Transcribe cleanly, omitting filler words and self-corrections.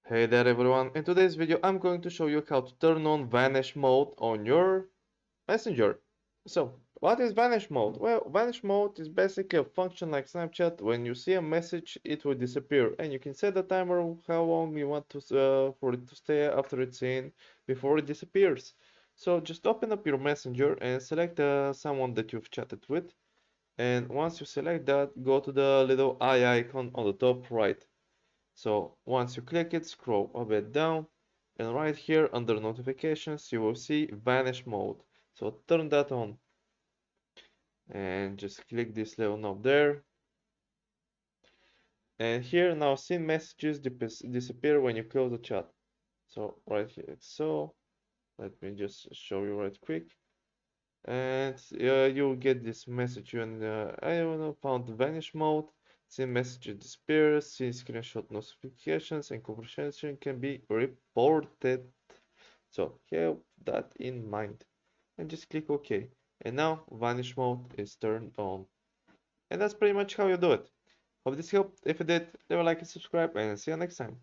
Hey there everyone, in today's video I'm going to show you how to turn on Vanish mode on your Messenger. So, what is Vanish mode? Well, Vanish mode is basically a function like Snapchat. When you see a message, it will disappear, and you can set a timer of how long you want to for it to stay after it's in before it disappears. So just open up your Messenger and select someone that you've chatted with, and once you select that, go to the little eye icon on the top right. So once you click it, scroll a bit down, and right here under notifications, you will see Vanish mode. So turn that on and just click this little knob there. And here now seen messages disappear when you close the chat. So right here, so let me just show you right quick. And you'll get this message and I don't know, found Vanish mode. See messages disappear, see screenshot notifications, and conversation can be reported. So keep that in mind and just click OK. And now Vanish mode is turned on. And that's pretty much how you do it. Hope this helped. If it did, leave a like and subscribe, and see you next time.